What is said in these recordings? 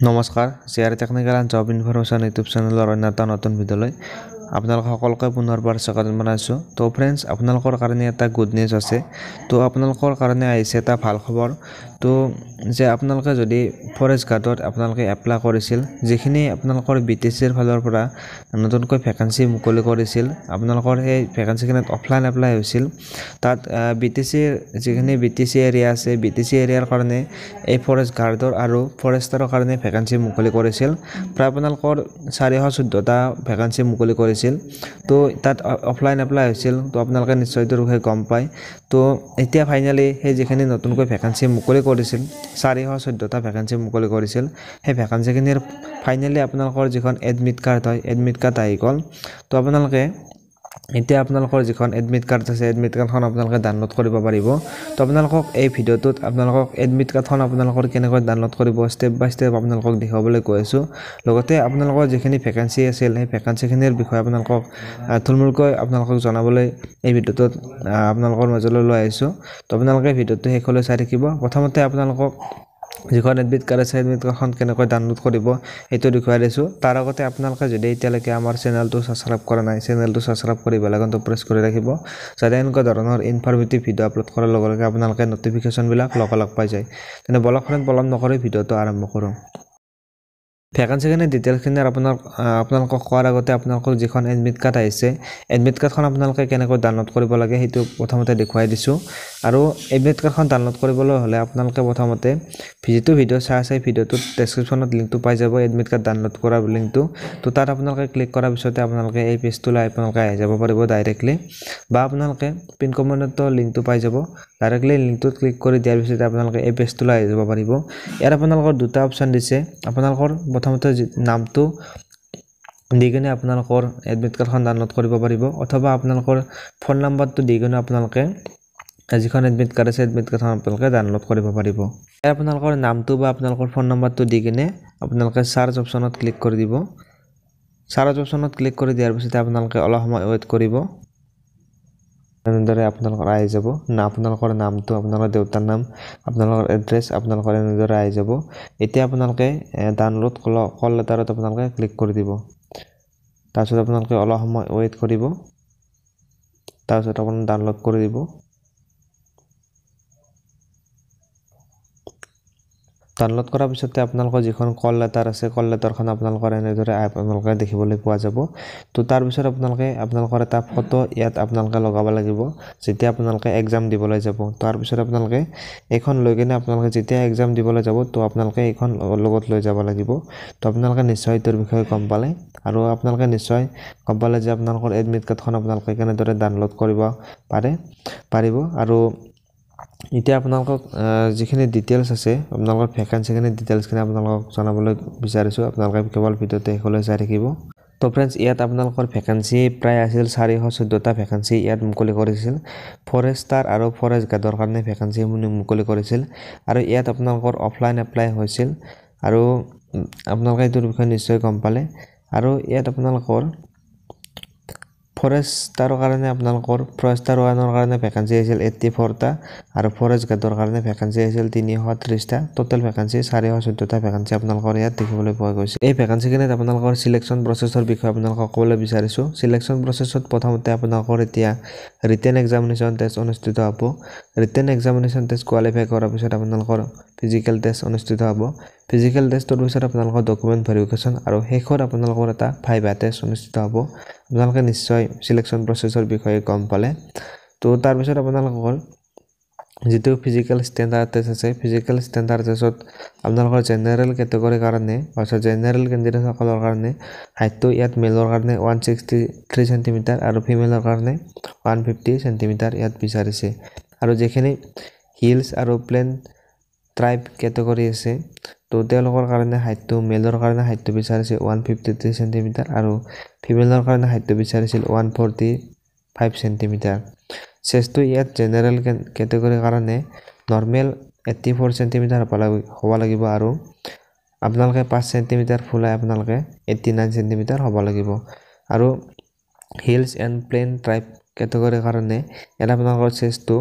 নমস্কাৰ share technical and job information YouTube চেনেলৰ অন্য এটা নতুন ভিডিঅ'লৈ আপোনালোক সকলোকে পুনৰবাৰ স্বাগতম জনাইছোঁ। তো ফ্ৰেণ্ডছ, আপোনালোকৰ কাৰণে এটা গুড নিউজ আছে। তো আপোনালোকৰ কাৰণে আহিছে এটা ভাল খবৰ। তো যে আপোনালোকে যদি ফৰেষ্ট গাৰ্ডত আপোনালোকে এপ্লাই কৰিছিল, যিখিনি আপোনালোকৰ BTCৰ ফালৰ পৰা নতুনকৈ ভেকেঞ্চি মুকলি কৰিছিল, আপোনালোকৰ সেই ভেকেঞ্চিখিনিত অফলাইন এপ্লাই হৈছিল। তাত BTCৰ যিখিনি BTC এৰিয়া আছে, BTC এৰিয়াৰ কাৰণে এই ফৰেষ্ট গাৰ্ডৰ আৰু ফৰেষ্টাৰৰ কাৰণে ভেকেঞ্চি মুকলি কৰিছিল। প্ৰায় আপোনালোকৰ 414টা ভেকেঞ্চি মুকলি কৰিছিল। তো তাত অফলাইন এপ্লাই হৈছিল। তো আপোনালোকে নিশ্চয় এইটোৰ বিষয়ে গম পায়। তো এতিয়া ফাইনেলি সেই যিখিনি নতুনকৈ ভেকেঞ্চি মুকলি কৰিছিল, 414টা ভেকেঞ্চি মুকলি কৰিছিল, সেই ভেকেঞ্চিখিনিৰ ফাইনেলি আপোনালোকৰ যিখন এডমিট কাৰ্ড হয়, এডমিট কাৰ্ড আহি গ'ল। তো আপোনালোকে এতিয়া আপোনালোকৰ যিখন এডমিট কাৰ্ড আছে, এডমিট কাৰ্ডখন আপোনালোকে ডাউনলোড কৰিব পাৰিব। তো আপোনালোকক এই ভিডিঅ'টোত আপোনালোকক এডমিট কাৰ্ডখন আপোনালোকৰ কেনেকৈ ডাউনলোড কৰিব ষ্টেপ বাই ষ্টেপ আপোনালোকক দেখাবলৈ গৈ আছোঁ। লগতে আপোনালোকৰ যিখিনি ভেকেঞ্চি আছিল, সেই ভেকেঞ্চিখিনিৰ বিষয়ে আপোনালোকক থুলমূলকৈ আপোনালোকক জনাবলৈ এই ভিডিঅ'টোত আপোনালোকৰ মাজলৈ লৈ আহিছোঁ। তো আপোনালোকে ভিডিঅ'টো শেষলৈ চাই থাকিব। প্ৰথমতে আপোনালোকক যিখন এডমিট কাৰ্ড আছে, এডমিট কাৰ্ডখন কেনেকৈ ডাউনলোড কৰিব সেইটো দেখুৱাই দিছোঁ। তাৰ আগতে আপোনালোকে যদি এতিয়ালৈকে আমাৰ চেনেলটো ছাবস্ক্ৰাইব কৰা নাই, চেনেলটো ছাবস্ক্ৰাইব কৰি বেল আইকনটো প্ৰেছ কৰি ৰাখিব, যাতে এনেকুৱা ধৰণৰ ইনফৰমেটিভ ভিডিঅ' আপলোড কৰাৰ লগে লগে আপোনালোকে নটিফিকেশ্যনবিলাক লগালগ পাই যায়। তেনে বলক ফ্ৰেণ্ড, পলম নকৰি ভিডিঅ'টো আৰম্ভ কৰোঁ। ভেকেঞ্চিখিনি ডিটেইলছখিনি আপোনালোকক কোৱাৰ আগতে আপোনালোকক যিখন এডমিট কাৰ্ড আহিছে, এডমিট কাৰ্ডখন আপোনালোকে কেনেকৈ ডাউনলোড কৰিব লাগে সেইটো প্ৰথমতে দেখুৱাই দিছোঁ। আৰু এডমিট কাৰ্ডখন ডাউনলোড কৰিবলৈ হ'লে আপোনালোকে প্ৰথমতে যিটো ভিডিঅ' চাই আছে, ভিডিঅ'টোত ডেছক্ৰিপশ্যনত লিংকটো পাই যাব, এডমিট কাৰ্ড ডাউনলোড কৰাৰ লিংকটো। তো তাত আপোনালোকে ক্লিক কৰাৰ পিছতে আপোনালোকে এই পেজটোলৈ আপোনালোকে আহি যাব পাৰিব ডাইৰেক্টলি, বা আপোনালোকে পিন কমেণ্টৰ লিংকটো পাই যাব। ডাইৰেক্টলি লিংকটোত ক্লিক কৰি দিয়াৰ পিছতে আপোনালোকে এই পেজটোলৈ আহি যাব পাৰিব। ইয়াত আপোনালোকৰ দুটা অপশ্যন দিছে। আপোনালোকৰ প্ৰথমতে নামটো দি কিনে আপোনালোকৰ এডমিট কাৰ্ডখন ডাউনলোড কৰিব পাৰিব, অথবা আপোনালোকৰ ফোন নাম্বাৰটো দি কিনে আপোনালোকে যিখন এডমিট কাৰ্ড আছে, এডমিট কাৰ্ডখন আপোনালোকে ডাউনলোড কৰিব পাৰিব। ইয়াত আপোনালোকৰ নামটো বা আপোনালোকৰ ফোন নাম্বাৰটো দি কিনে আপোনালোকে চাৰ্চ অপশ্যনত ক্লিক কৰি দিব। চাৰ্চ অপশ্যনত ক্লিক কৰি দিয়াৰ পিছতে আপোনালোকে অলপ সময় ৱেইট কৰিব। এনেদৰে আপোনালোকৰ আহি যাব আপোনালোকৰ নামটো, আপোনালোকৰ দেউতাৰ নাম, আপোনালোকৰ এড্ৰেছ, আপোনালোকৰ এনেদৰে আহি যাব। এতিয়া আপোনালোকে ডাউনলোড কল লেটাৰত আপোনালোকে ক্লিক কৰি দিব। তাৰপিছত আপোনালোকে অলপ সময় ৱেইট কৰিব। তাৰপিছত আপোনালোকে ডাউনলোড কৰি দিব। ডাউনলোড কৰাৰ পিছতে আপোনালোকৰ যিখন কল লেটাৰ আছে, কল লেটাৰখন আপোনালোকৰ এনেদৰে আপোনালোকে দেখিবলৈ পোৱা যাব। তো তাৰপিছত আপোনালোকৰ এটা ফটো ইয়াত আপোনালোকে লগাব লাগিব যেতিয়া আপোনালোকে এক্সাম দিবলৈ যাব। তাৰপিছত আপোনালোকে এইখন লৈ কিনে আপোনালোকে যেতিয়া এক্সাম দিবলৈ যাব, তো আপোনালোকে এইখন লগত লৈ যাব লাগিব। তো আপোনালোকে নিশ্চয় এইটোৰ বিষয়ে গম পালে, আৰু আপোনালোকে নিশ্চয় গম পালে যে আপোনালোকৰ এডমিট কাৰ্ডখন আপোনালোকে কেনেদৰে ডাউনলোড কৰিব পাৰিব। আৰু এতিয়া আপোনালোকক যিখিনি ডিটেইলছ আছে, আপোনালোকৰ ভেকেঞ্চিখিনি ডিটেইলছখিনি আপোনালোকক জনাবলৈ বিচাৰিছোঁ। আপোনালোকে কেৱল ভিডিঅ'টো শেষলৈ চাই থাকিব। তো ফ্ৰেণ্ডছ, ইয়াত আপোনালোকৰ ভেকেঞ্চি প্ৰায় আছিল 414টা ভেকেঞ্চি ইয়াত মুকলি কৰিছিল। ফৰেষ্টাৰ আৰু ফৰেষ্ট গাৰ্ডৰ কাৰণে ভেকেঞ্চি মুকলি কৰিছিল। আৰু ইয়াত আপোনালোকৰ অফলাইন এপ্লাই হৈছিল, আৰু আপোনালোকে এইটোৰ বিষয়ে নিশ্চয় গম পালে। আৰু ইয়াত আপোনালোকৰ ফৰেষ্টাৰৰ কাৰণে ফৰেষ্টাৰ 1ৰ কাৰণে ভেকেঞ্চি আহিছিল 84টা, আৰু ফৰেষ্ট গাৰ্ডৰ কাৰণে ভেকেঞ্চি আহিছিল 330টা। টোটেল ভেকেঞ্চি 414টা ভেকেঞ্চি আপোনালোকৰ ইয়াত দেখিবলৈ পোৱা গৈছে। এই ভেকেঞ্চিখিনিত আপোনালোকৰ চিলেকশ্যন প্ৰচেছৰ বিষয়ে আপোনালোকক ক'বলৈ বিচাৰিছোঁ। চিলেকশ্যন প্ৰচেছত প্ৰথমতে আপোনালোকৰ এতিয়া ৰিটেন এক্সামিনেশ্যন টেষ্ট অনুষ্ঠিত হ'ব। ৰিটেন এক্সামিনেশ্যন টেষ্ট কোৱালিফাই কৰাৰ পিছত আপোনালোকৰ ফিজিকেল টেষ্ট অনুষ্ঠিত হ'ব। ফিজিকেল টেষ্টৰ পিছত আপোনালোকৰ ডকুমেণ্ট ভেৰিফিকেশ্যন, আৰু শেষত আপোনালোকৰ এটা ভাইভা টেষ্ট অনুষ্ঠিত হ'ব। আপোনালোকে নিশ্চয় চিলেকশ্যন প্ৰচেছৰ বিষয়ে গম পালে। তো তাৰপিছত আপোনালোকৰ যিটো ফিজিকেল ষ্টেণ্ডাৰ্ড টেষ্ট আছে, ফিজিকেল ষ্টেণ্ডাৰ্ড টেষ্টত আপোনালোকৰ জেনেৰেল কেটেগৰীৰ কাৰণে, অৰ্থাৎ জেনেৰেল কেণ্ডিডেটসকলৰ কাৰণে হাইটটো ইয়াত মেলৰ কাৰণে 163 চেণ্টিমিটাৰ আৰু ফিমেলৰ কাৰণে 150 চেণ্টিমিটাৰ ইয়াত বিচাৰিছে। আৰু যিখিনি হিলছ আৰু প্লেন ট্ৰাইব কেটেগৰী আছে, তো তেওঁলোকৰ কাৰণে হাইটটো, মেলৰ কাৰণে হাইটটো বিচাৰিছে 153 চেণ্টিমিটাৰ, আৰু ফিমেলৰ কাৰণে হাইটটো বিচাৰিছিল 145 চেণ্টিমিটাৰ। চেষ্টটো ইয়াত জেনেৰেল কেটেগৰীৰ কাৰণে নৰ্মেল 84 চেণ্টিমিটাৰ হ'ব লাগিব, আৰু আপোনালোকে 5 চেণ্টিমিটাৰ ফুলাই আপোনালোকে 89 চেণ্টিমিটাৰ হ'ব লাগিব। আৰু হিলছ এণ্ড প্লেন ট্ৰাইব কেটেগৰীৰ কাৰণে ইয়াত আপোনালোকৰ চেষ্টটো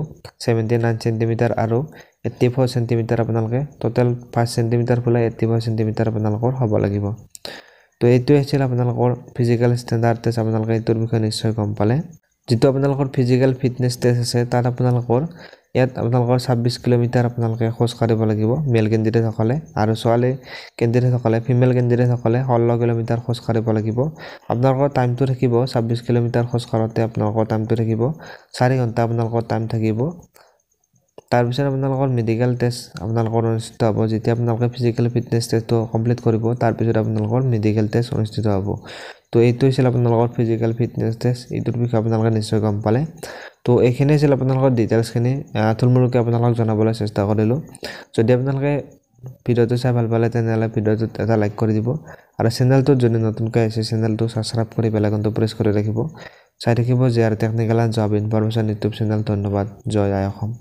79 সেন্টিমিটাৰ আৰু 84 সেন্টিমিটাৰ আপোনালোকে টোটাল 5 সেন্টিমিটাৰ ফুলাই 84 সেন্টিমিটাৰ আপোনালোকৰ হ'ব লাগিব তো এইটো আছিল আপোনালোকৰ ফিজিক্যাল ষ্টেণ্ডাৰ্ড টেষ্ট আপোনালোকে এইটোৰ বিষয়ে নিশ্চয় গম পালে যেটো আপোনালোকৰ ফিজিক্যাল ফিটনেস টেষ্ট আছে তাত আপোনালোকৰ ইয়াত আপোনালোকৰ 26 কিলোমিটাৰ আপোনালোকে খোজ কাঢ়িব লাগিব মেল কেণ্ডিডেট সকলে আৰু ছোৱালী কেণ্ডিডেট সকলে ফিমেল কেণ্ডিডেট সকলে 16 কিলোমিটাৰ খোজ কাঢ়িব লাগিব আপোনালোকৰ টাইমটো থাকিব 26 কিলোমিটাৰ খোজ কাঢ়োতে আপোনালোকৰ টাইমটো থাকিব 4 ঘণ্টা আপোনালোকৰ টাইম থাকিব তাৰ পিছত আপোনালোকৰ মেডিকেল টেষ্ট আপোনালোকৰ অনুষ্ঠিত হ'ব যেতিয়া আপোনালোকে ফিজিক্যাল ফিটনেস টেষ্টটো কমপ্লিট কৰিব তাৰ পিছত আপোনালোকৰ মেডিকেল টেষ্ট অনুষ্ঠিত হ'ব তো এইটো আছিল আপোনালোকৰ ফিজিক্যাল ফিটনেস টেষ্ট এইটোৰ বিষয়ে আপোনালোকে নিশ্চয় গম পালে তো এইখিনি আছিল আপোনালোকৰ ডিটেইলছখিনি থুলমূলকৈ আপোনালোকক জনাবলৈ চেষ্টা কৰিলোঁ যদি আপোনালোকে ভিডিওটো চাই ভাল পালে তেনেহলে ভিডিওটোত এটা লাইক কৰি দিব আৰু চেনেলটো যদি নতুনকৈ আহিছে চেনেলটো সাবস্ক্ৰাইব কৰি বেল আইকনটো প্ৰেছ কৰি ৰাখিব চাই থাকিব যে আৰু technical and job information YouTube channel ধন্যবাদ জয় আই অসম